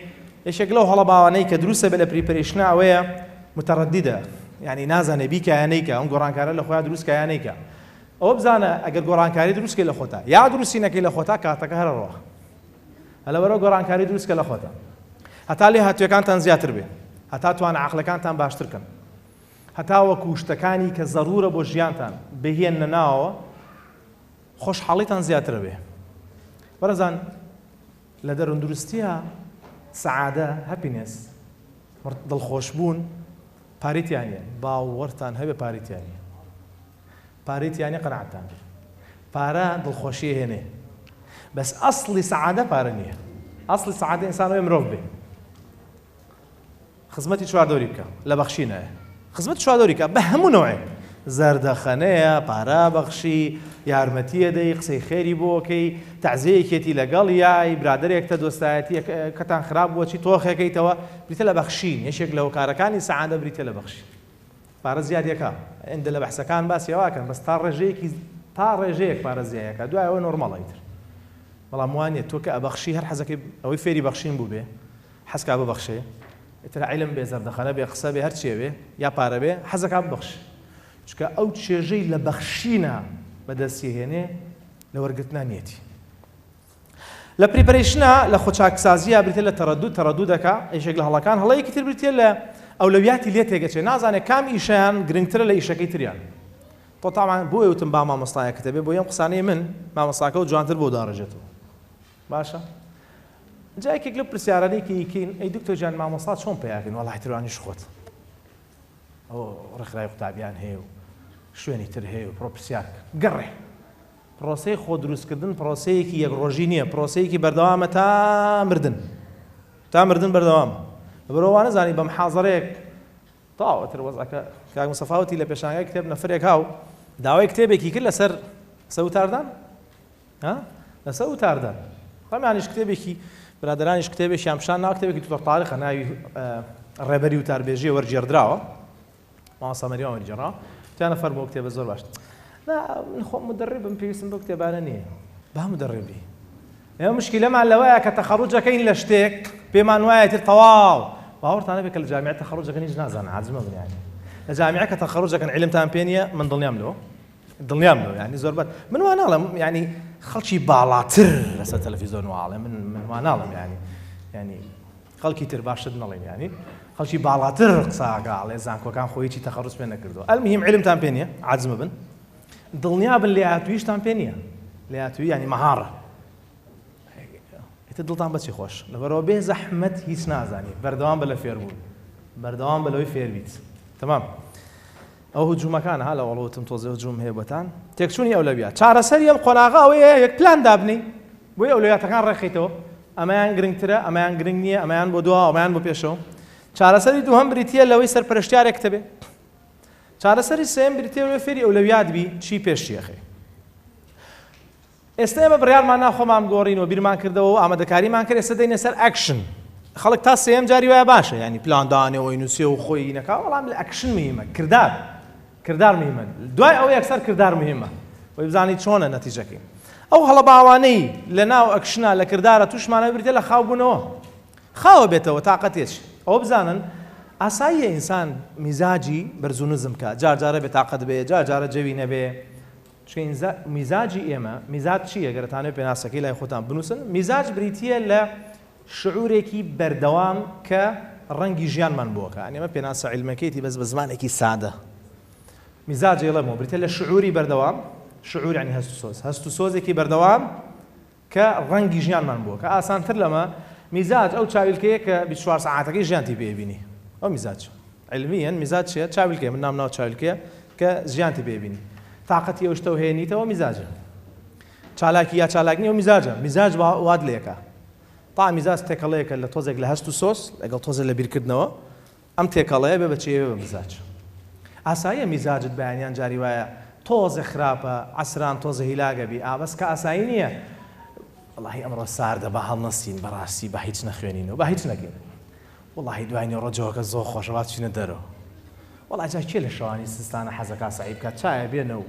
یەکێک لەو هەڵە باوانەی کە دروستە بێ لە پریپەرێشنە ئەوەیە مترددە یعنی نازانێ بیکە یان نەیکە ئەم گۆڕانکارە لە خۆیان دروستکە یان نەیکە ئەوە بزانە ئەگەر گۆڕانکاری دروستکەی لە خۆتە یا دروستی نەکەی لە خۆتا کاتەکە هەرە ڕۆ لەبەرەوە گۆڕانکاری دروستکە لە خۆتە هەتا لێ هاتوویەکانتان زیاتر بێ هەتا توانە عەقلەکانتان باشترکەن هەتا وەکو شتەکانی کە زەڕورە بۆ ژیانتان بهێننە ناوەوە خۆشحاڵیتان زیاترە بێ بەڕێزان لە دەروندروستیە سەعادە هەپینێس دڵخۆشبوون پارێتیانە باوەڕتان هەبێ پارێتیانە پارێتیانە قەناعەتتان بێ پارە دڵخۆشیە هێنێ بەس ئەسڵی سەعادە پارە نییە ئەسڵی سەعادە ئینسانەوەی مرۆڤ بێ خزمەتی چواردۆری بکە لە بەخشینایە خزمەتی چواردۆری بکە بە هەموو نەوعێک زەردەخەنەیە پارە بەخشی یارمەتیە دەی قسەی خێری بۆکەی تەعزیەیەکێتی لەگەڵ یای برادەرێکتە دۆستایەتی کەتان خراپ بۆچی تۆخێکەیتەوە بریتە لە بەخشین یەکێک لە هۆکارەکانی سەعادە بریتە لە بەخشین پارە زیادیەکە ئەندە لە بەحسەکان باسیەوەکەن بەس تا ڕێژەیەک پارە زیایەکە دوای ئەوە نۆرمەڵیتر بەڵام وانێ تۆ کە ئەبەخشی هەر حەزەکەی ئەوەی فێری بەخشین بوو بێ حەزکا ببەخشێ ئیتر عیلم بێ زەردەخەنە بێ قسە بێ هەرچێ بێ یا پارە بێ حەزەکا ببەخش چکە ئەو چێژەی لە بەخشینە بەدەستیهێنێ لە وەرگرتنا نیەتی لە پریپەرێشنە لە خۆچاکسازیە بریتە لە تەڕەدوودەکە یەکێک لە هەڵەکان هەڵەیەکی تر بریتە لە ئەولەویاتی لێ تێگەچێ نازانێت کام ئیشیان گرنگترە لە ئیشەکەی تریان تۆ تاوان بۆ ئێوتم با مامۆستایەکەتە بێ بۆ یەم قسانەی من مامۆستاکە و جوانتر بۆ داڕێژێتەوە باشە جایەکێک لە پرسیارانەیەکی یکەین ئەی دکتۆر جان مامۆستا چۆن پێیاکەین وەڵای تروانیش خۆت ئەو ڕێکخراوی قوتابیان هەیە و شوێنی تر هەیە و پرۆپرسیار گەڕێ پرۆسەی خۆ دروستکردن پرۆسەیەکی یەک ڕۆژی نییە پرۆسەیەکی بەردەوامە تا مردن بەردەوامە بەرەوانە زانی بەم حاضرێک تاوەتر وەزعەکە کاک مستەفاوەتی لە پێشانگای کتێب نەفرێک هاو داوای کتێبێکی کرد لەسەر سەوتاردان لەسەر وتاردان ڕەمانیش کتێبێکی برادرانیش کتێبێکیان پیشان ناو کتێبێکی تووتە تاریخە ناوی ڕێبەری وتاربێژیە وەرگێڕدراوە مامۆستا مەریوان وەرگێڕاوە تیانە فەرمووە کتێبە زۆر باش خۆم مدربم پێویستم بۆ کتێبانە نییە با مدربی ئێمە مشکلەمان لەوەیە کە تەخەڕوجەکەین لە شتێک پێمان وایە تر تەواو باوەڕتانە بێت کە لە جامیعە تەخەڕوجەکەن هیچ نازانە عاجزمە بنیانی لە جامیعە کە تەخەڕوجەکەن عیلمتان پێ نییە من دڵنیام لەوە یعنی زۆر بەد من وا ناڵم یعنی خەڵکی باڵاتر لەسەر تەلەڤیزۆن واڵێ من وا ناڵم یعنی خەڵکی تر باشت نەڵێن یعنی خەڵکی باڵاتر قساگاڵێ زانکۆکان خۆیەکی تەخەڕوج پێ نەکردووە ئەلموهیم عیلمتان پێ نییە عاجزمە بن دڵنیا بن لێ هاتوویشتان پێ نییە لێ هاتووی ینی مەهاڕە ئێتە دڵتان بەچی خۆش لەبەرەوە بێ زەحمەت هیچ نازانی بەردەوام بە لە فێربوون بەردەوام بە لەوەی فێربیت تەمام ئەو هجوومەکانە ها لە وەڵەوتم تۆزێ هجووم هەیە بەتان تێکچوونی ئەولەویات چارەسەری ئەم قۆناغا ئەوەیە یەک پلان دابنی بۆی ئەولەویاتەکان ڕێخیتەوە ئەمەیان گرنگترە ئەمەیان گرنگ نییە ئەمەیان بۆ دووە ئەمەیان بۆ پێشەوە چارەسەری دووهەم بریتیە لەوەی سەرپەرشتیارێک بێ چارەسەری سێم بریتیە لەوەی فێری ئەولەویات بی چی پێشچیەخێ ئێستا ئێمە بڕیارمان ناخۆمان گۆڕینەوە بیرمان کردەوە و ئامادەکاریمان کرد ئێستا دەینە سەر ئەکشن خەڵک تا سێم جاری وایە باشە ینی پلاندانەوەی نووسێ و خۆی نەکا وەڵام لە ئەکشن مهمە کردار مهمە دوای ئەو یەکسەر کردار مهمە وی بزانیت چۆنە نەتیجەکەی ئەو هەڵە باوانەی لە ناو ئەکشنە لە کردارە تووشمانە بریتە لە خاوبوونەوە خاوە بێتەوە تااقەتێکی ئەوە بزانن ئاساییە ئینسان میزاجی بەرزونزم کە جارجارە بێتاقەت بێ جارجارە جەوی نەبێ میزاجی ئێمە میزاج چییە گەرەتانەوە پێناسەکەی لای خۆتان بنووسن میزاج بریتیە لە شعورێکی بەردەوام کە ڕەنگی ژیانمان بووەکە ئەمە پێناسە عیلمەکەیتی بەس بە زمانێکی سادە میزاج ئێڵەمەوە بریتە لە شعوری بەردەوام شعور ینی هەست و سۆزێکی بەردەوام کە ڕەنگی ژیانمان بووە کە ئاسانتر لەمە میزاج ئەو چاویلکەیە کە 24 ساعاتەکەی ژیانتی پێبینی ئەو میزاج علمیەن میزاج چیە چاویلکەیە من ناو چاویلکەیە کە ژیانتی پێبینی تااقەتی ئەو شتە و هێنیتەوە میزاجە چالاکی یا چالاکنی ئەو میزاج واد لێکە تا میزاج تێکەڵەیەکە لە تۆزێک لە هەست و سۆس لەگەڵ تۆزێک لە بیرکردنەوە ئەم تێکەڵەیە بێ بەچێوە بە میزاج ئاساییە میزاجت بەیانیان جاری وایە تۆزە خراپە عسران تۆزە هیلاگە بی ئابەس کە ئاسایی نییە وڵاهی ئەمڕۆ ساردە بە هەڵنەسین بەڕاستی بە هیچ نەخوێنینەوە بە هیچ نەکەین وڵاهی دوای ڕۆژەوەکە زۆر خۆشەوە چینە دەرەوە وڵا جا کێ لە شەوانی سستانە حەزەکە سعی بکات چایە بێنە و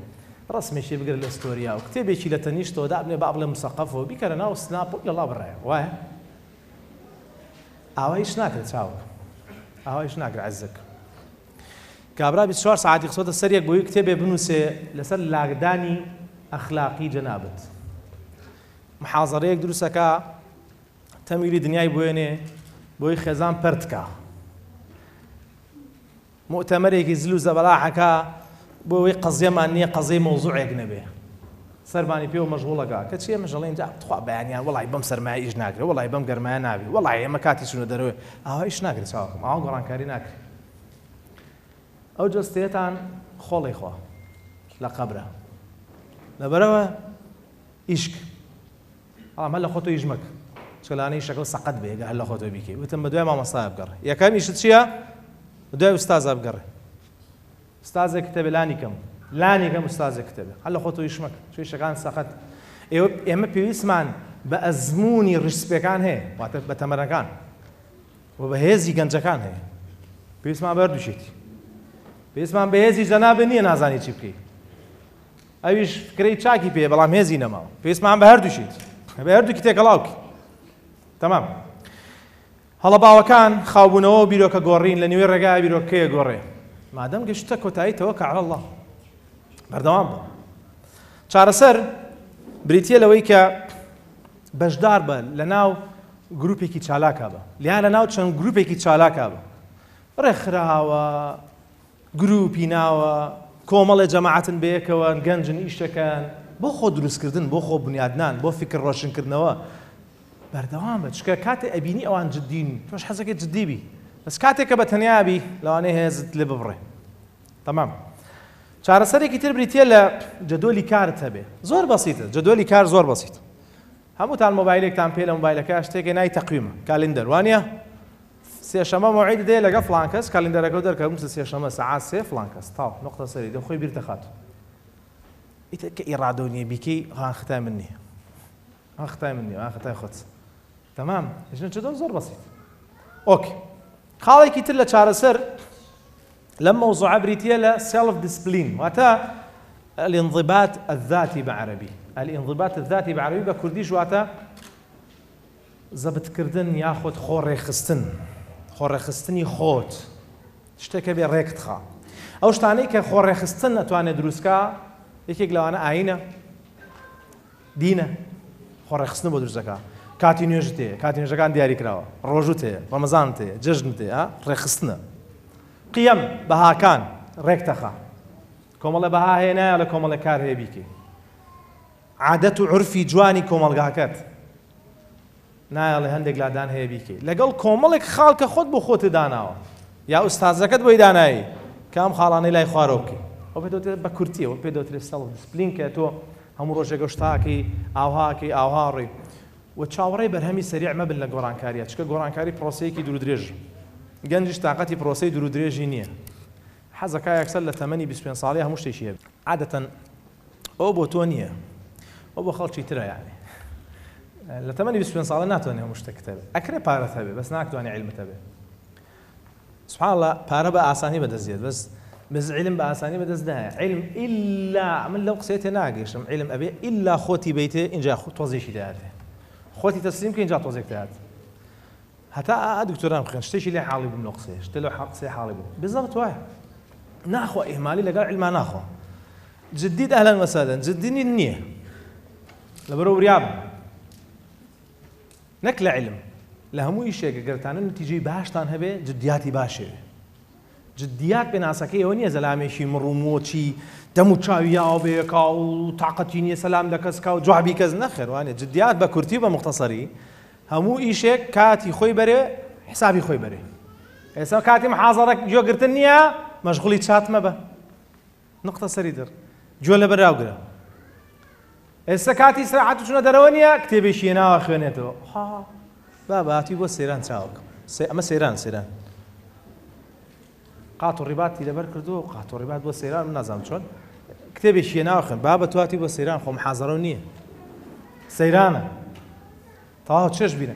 ڕسمێکی بگرە لە ستۆریا و کتێبێکی لە تەنیشتەوە دابنێ با بڵێ مسەقەفەوە بیکەرە ناو سناپ و لەڵا بڕایە وایە ئاوایش ناکرێت چاوە ئاوایش ناکرێت عەزیزەکە کابرا 24 ساعتی خسۆتە سەر یەک بۆی کتێبێ بنووسێ لەسەر لاگدانی ئەخلاقی جەنابەت محاضەرەیەک دروستەکە تەمیلی دنیای بۆێنێ بۆی خێزان پەرتکە مؤتەمەرێکی زل و زەبەلاحەکە بۆی قەزیەمان نییە قەزەی مەوزوعێک نەبێ سەربانی پێ و مەشغوڵەکە کە چیە مەژەڵێن خوا بەیانیان وەڵی بەم سەرمایە ئیش ناکرێت وەڵی بەم گەرمایە نابی وەڵی ئێمە کاتی چونە دەرەوە ئاوا ئیش ناکرێت چاوەکەم ئاوا گۆڕانکاری ناکرێت ئەو جەستەیەتان خۆڵی خوا لە قەبرە لەبەرەوە ئیشک ئەمە لە خۆتۆ ئیش مەکە چکەلانەی شەکەڵ سەقەت بێ هەر لە خۆتۆ بیکەی وتم بە دوای مامۆستایە بگەڕێ یەکەم ئیشت چییە؟ بە دوای ئوستازە بگەڕێ ئوستازێک کتێبێ لانی کەم ئوستازێک کتێبێ هەر لە خۆتۆ ئیش مەکە چۆی شەکان سەقەت ئێمە پێویستمان بە ئەزمموی ڕیسپەکان هەیە واتە بە تەمەرەکان و بە هێزی گەنجەکان هەیە پێویستمان بەردووشێتی پێویستمان بە هێزی جەنابە نییە نازانی چی بکەیت ئەویش فکرەی چاکی پێ بەڵام هێزی نەماوە پێویستمان بە هەردووشیت بە هەردووکی تێکەڵاوکی تەمام هەڵە باوەکان خاوبوونەوە و بیرۆکە گۆڕین لە نوێی ڕێگای بیرۆکەیە گۆڕێ مادەم گەشتە کۆتایی تەوەکە عەلە الله بەردەوام بە چارەسەر بریتیە لەوەی کە بەشدار بە لە ناو گروپێکی چالاکە بە لیان لە ناو چەند گروپێکی چالاکە بە ڕێکخراوە گروپی ناوە کۆمەڵێ جەماعەتن بەیەکەوە گەنجن ئیشەکەن بۆ خۆ دروستکردن بۆ خۆ بنیادنان بۆ فکر ڕۆشنکردنەوە بەردەوام بە چکە کاتێ ئەبینی ئەوان جددین تۆش حەزەکەت جددی بی بەس کاتێککە بە تەنیابی لەوانەیە هێزت لێ ببڕێ تەمام چارەسەرێکی تر بریتە لە جەدۆلی کارت هەبێ زۆر بەسیتە جەدۆلی کار زۆر بەسیت هەمووتان مۆبایلێکتان پێ لە مۆبایلەکە شتێکی نای تەقویمە کالندەر وانە سێشەمە مۆعید دێ لەگە فڵان کەس کالندەرەکە دەرکەم سێشەمە سەعات سێ فڵان کەس تاو نقطە سەری دەخۆی بیر دەخات ئیتر کە ئیڕادە نییە بیکەی ڕان خەتای من نییە ئەم خەتای من نییە ئەم خەتای خۆت تەمام ژنە جەدۆل زۆر بەسیت ئۆکێ خاڵێکی تر لە چارەسەر لەم مەوزوعە بریتە لە سێلف دیسپلین واتە الانضباط الذاتي بعربي الانضباط الذاتي بعربي بە کوردیش واتە زەبتکردن یاخۆت خۆڕێخستنی خۆت شتێکە بێ ڕێکت خا ئەو شتانەی کە خۆڕێخستن نەتوانێت دروستکە یەکێک لەوانە ئاینە دینە خۆڕێخستن بۆ دروستەکە کاتی نوێژت هەیە کاتی نوێژەکان دیاری کراوە ڕۆژوت هەیە ڕەمەزانت هەیە جەژنت هەیە ڕێخستنە قیەم بەهاکان ڕێکتەخا کۆمەڵە بەها هەیە نایە لە کۆمەڵە کار هەیە بیکەی عادەت و عورفی جوانی کۆمەڵگاکەت نایەڵێ هەندێک لادان هەیە بیکەی لەگەڵ کۆمەڵێک خاڵکە خۆت بۆ خۆت داناوە یا ئوستازەکەت بۆی دانایی کام خاڵانەی لای خوارەوە بکەی ئەو پێ دەوترێت بە کورتیەوە پێ دەوترێت سەڵف دیسپلین کە تۆ هەموو ڕۆژێک شتاکەی ئاوهاکەی ئاوهاڕی و چاوەڕێی بەرهەمی سەریع مەبن لە گۆڕانکاریە چکە گۆڕانکاری پرۆسەیەکی دوور درێژ گەنجش تااقەتی پرۆسەی دوور درێژی نییە حەزەکە یەکسەر لە تەمەنی 25 ساڵی هەموو شتێکی هەبێت عادەتەن ئەو بۆ تۆ نییە ئەو بۆ خەڵکی ترە یعنی لە تەمەنی 25 ساڵە ناتوانێت هەموو شتێک هەبێت ئەکرێ پارەت هەبێت بەس ناتوانێت عیلمت هەبێت سوبحان الله پارە بە ئاسانی بەدەستێت بەس عیلم بە ئاسانی بەدەست نایە عیلم ئیلا من لەو قسەیە ناگەیشتم عیلم ئەبێ ئیلا خۆتی بیتێ اینجا تۆزێکی دەهاتێ خۆتی تەسلیم کە اینجا تۆزێک دەهات هەتا دکتۆران بخێن شتێکی لێ حاڵی بووم لەو قسەیە شتێ لەو قسەی حاڵی بووم بزەبت وایە ناخوا ئیهمالی لەگەڵ عیلما ناخوا جددیت ئەهلەن وەسەهلەن جددینی نییە لەبەرەوە وریابە نەک لە عیلم لە هەموو ئیشێک گەرتانە نتیجەی باشتان هەبێ جددیاتی باشێ جددیات بێناسەکەی ئەوە نییە زەلامێکی مڕومۆچی دەم و چاویاوە بەیەکا و تااقەتی نییە سەلام لە کەسکا و جوابی کەس نەخێر وانێ جددیات بە کورتی بە مختصری هەموو ئیشێک کاتی خۆی بەرێ حسابی خۆی بەرێ ئێستا کاتی محاضەرە گوێگرتن نییە مەشغوڵی چات مەبە نقطە سەری در گوێ لە بەراوگرە ئێستا کاتی سراحەت و چونە دەرەوە نییە کتێبێکی هێناوە خوێنێتەوە باباتی بۆ سەیران چاوەکەم ئەمە سەیران قات و ڕیباتی لەبەر کردو و قات و ڕیبات بۆ سەیران من نازانم چۆن کتێبێکی هێناوە خوێن بابە تواتی بۆ سەیران خۆ محاضەرە نییە سەیرانە تەواو چێش بینە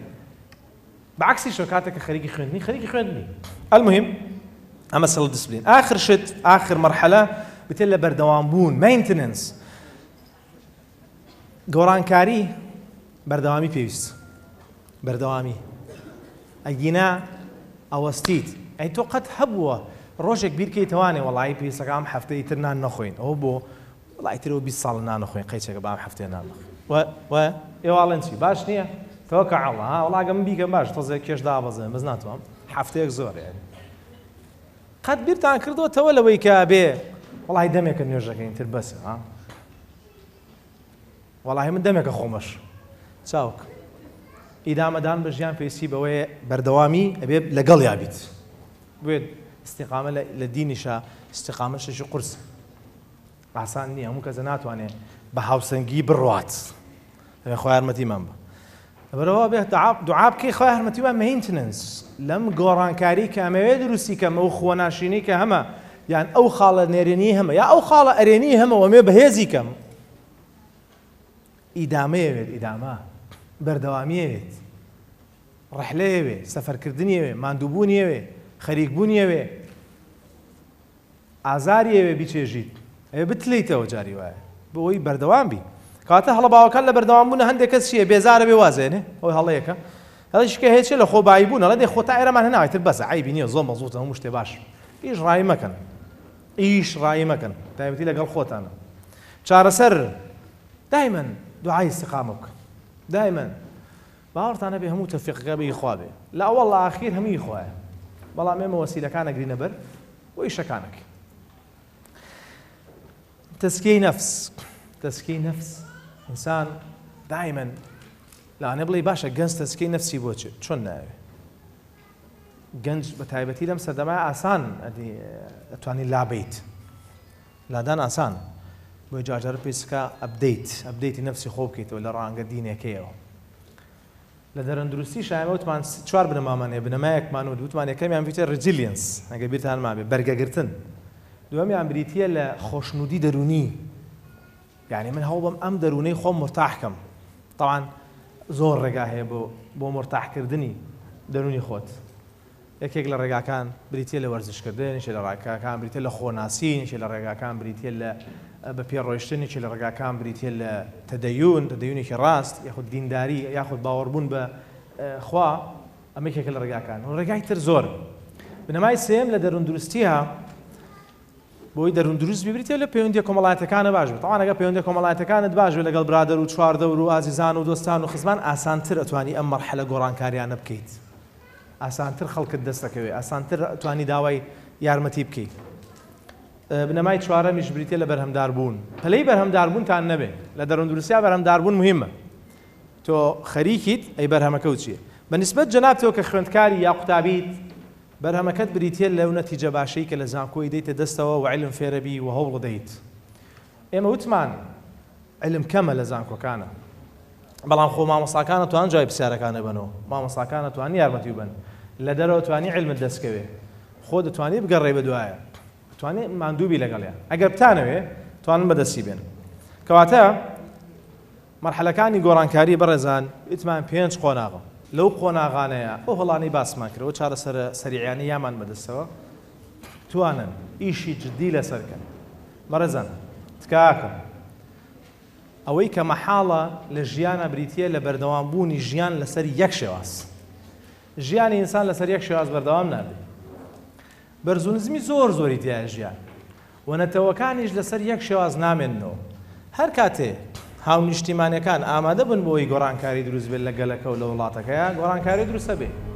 بعکسی شو کاتێککە خەریکی خوێندنی المهم ئەمە سەڵ دیسپلین آخر شت آخر مرحلە بتێ لە بەردەوام بوون مینتننس گۆڕانکاری بەردەوامی پێویست بەردەوامی ئەگینا ئەوەستیت ئەی تۆ قەت هەبووە ڕۆژێک بیرکەیتەوانێ وەڵی پێویستەکەم هەفتەی تر نان نەخۆین ئەو بۆ وڵی ترەوە 20 ساڵ نان نەخۆین قەیچێکە بام هەفتەیە نان نەخۆین و ئێواڵێن چی باش نییە تەوەکە عەڵڵا وڵاگە من بیکەم باش تۆزێک کێش دابەزێن بەس ناتوانم هەفتەیەک زۆر یعنی قەت بیرتان کردوتەوە لەوەی کە بێ وڵی دەمێکە نوێژەکەین تر بەسە وەڵی من دەمێکە خۆمەش چاوک ئیدامەدان بە ژیان پێویستی بەوەیە بەردەوامی ئەبێ لەگەڵ یابیت بێت استیقامە لە دینیشە استیقامە شەشی قورس ئاسان نییە هەموو کەسە ناتوانێت بە هاوسەنگی بڕوات خۆی یارمەتیمان بە لەبەرەوە بێت دوعا بکەی خۆی یارمەتیمان مەینتننس لەم گۆڕانکاری کە ئەمەوێ دروستی کەم ئەو خۆناشینی کە هەمە یان ئەو خاڵە نێرێنی هەمە یا ئەو خاڵە ئەرێنی هەمە وەمێ بەهێزی کەم ئیدامەیەوێت ئیدامە بەردەوامیەوێت ڕەحلەیەوێ سەفەرکردنیەوێ ماندووبوونیەوێ خەریکبوونیەوێ ئازاریەوێ بیچێژیت ئەوێ بتلیتەوە جاری وایە بۆەوەی بەردەوام بی کاتە هەڵە باوەکان لە بەردەوامبوونە هەندێک کەس چیە بێزارە بێ وازێنێ ئەوەی هەڵەیەکە هەڵیشکە هێچێ لە خۆبایی بوون هەڵە دێ خۆتا ئێرەمان هەناوێتتر بەسە عیبی نییە زۆر مەزووتە هەموو شتێ باش ئیش ڕای مەکەن ئیش ڕای مەکەن تایبەتی لەگەڵ خۆتانە چارەسەر دایمەن دوعای استیقامە بکەن دایمەن باوەڕتانە بێ هەموو تەفیقەکە بێ خوا بێ لە ئەوەڵ لە ئاخیر هەمووی خوایە بەڵام ئێمە وەسیلەکانە گرینە بەر بۆ ئیشەکانەکە تەزکیەی نەفس تەزکیەی نەفس ئینسان دایمەن لەوانەیە بڵێ باشە گەنج تەزکیەی نەفسی بۆ چۆن ناوێ گەنج بە تایبەتی لەم سەردەمای ئاسان ئەتوانی لابیت لادان ئاسان بۆی جارجار پێویستکە ئەپدەیتی نەفسی خۆ بکەیتەوە لە ڕانگە دینێکەیەوە لە دەرەندروستی شایمە وتمان چوار بنەمامان هەیە بنەمایەکمان و وتمان یەکەمیان بیتە ڕجیلینس ئەگە بیرتانمان بێ بەرگەگرتن دووەمیان بریتیە لە خۆشنودی دەرونی یعنی من هەوڵ بەم ئەم دەرونەی خۆم مرتاحکەم طبعاً زۆر ڕێگا هەیە بۆ مرتاحکردنی دەرونی خۆت یەکێک لە ڕێگاکان بریتیە لە وەرزشکردن لە ڕێگاکان بریتە لە خۆناسین لە ڕێگاکان بریتیە لە بە پێڕۆیشتنی لە ڕێگاکان بریتیە لە تەدەیونێکی ڕاست یاخود دینداری یاخود باوەڕبوون بە خوا ئەمەکێکە لە ڕێگاکان و ڕێگای تر زۆر بنەمای سێم لە دەروندروستیە بۆی دەروندروست ببریتە لە پەیوەندی کۆمەڵایەتەکانە باش بێت تەواو ئەگە پەیوەندی کۆمەڵایەتەکانت باش بێت لەگەڵ برادەر و چواردەور و ئازیزان و دۆستان و خزمان ئاسانتر ئەتوانی ئەم مەرحەلە گۆڕانکاریانە بکەیت ئاسانتر خەڵکت دەست دەکەوێت ئاسانتر ئەتوانی داوای یارمەتی بکەیت بنەمای چوارەمیش بریتە لە بەرهەمداربوون پلەی بەرهەمداربوونتان نەبێ لە دەروندروستیا بەرهەمداربوون مهمە تۆ خەریکیت ئەی بەرهەمەکە و چییە بەنسبەت جەناب تۆ کە خوێندکاری یا قوتابیت بەرهەمەکەت بریتە لەو نەتیجە باشەی کە لە زانکۆی دەیتە دەستەوە و عیلم فێرەبی و هەوڵ دەیت ئێمە وتمان عیلم کەمە لە زانکۆکانە بەڵام خۆ مامۆستاکانە توان جای پرسیارەکانە بنەوە مامۆستاکانە توانی یارمەتی بن لە دەرەوە توانی عیلمت دەستکەوێ خۆ دەتوانی بگەڕێ بە دوایە توانی ماندووبی لەگەڵیان ئەگەر بتانەوێ توانن بەدەستی بێن کەواتە مەرحەلەکانی گۆڕانکاری بەڕێزان ئیتمان 5 قۆناغە لەو قۆناغانەیە ئەو هەڵانی باسمان کردەوە چارەسەر سەریعیانە یامان بەدەستەوە توانن ئیشی جددی لەسەرکەن بەڕێزان تکاکە ئەوەی کە مەحاڵە لە ژیانە بریتیە لە بەردەوامبوونی ژیان لەسەر یەک شێواز ژیانی ئینسان لەسەر یەک شێواز بەردەوام نابێت بەرزونزمی زۆری تایە ژیان و نەتەوەکانیش لەسەر یەک شێواز نامێننەوە هەر کاتێ هاو نیشتیمانیەکان ئامادە بن بۆی گۆڕانکاری دروست بێت لە گەلەکە و لە وڵاتەکەیە گۆڕانکاری دروستە بێت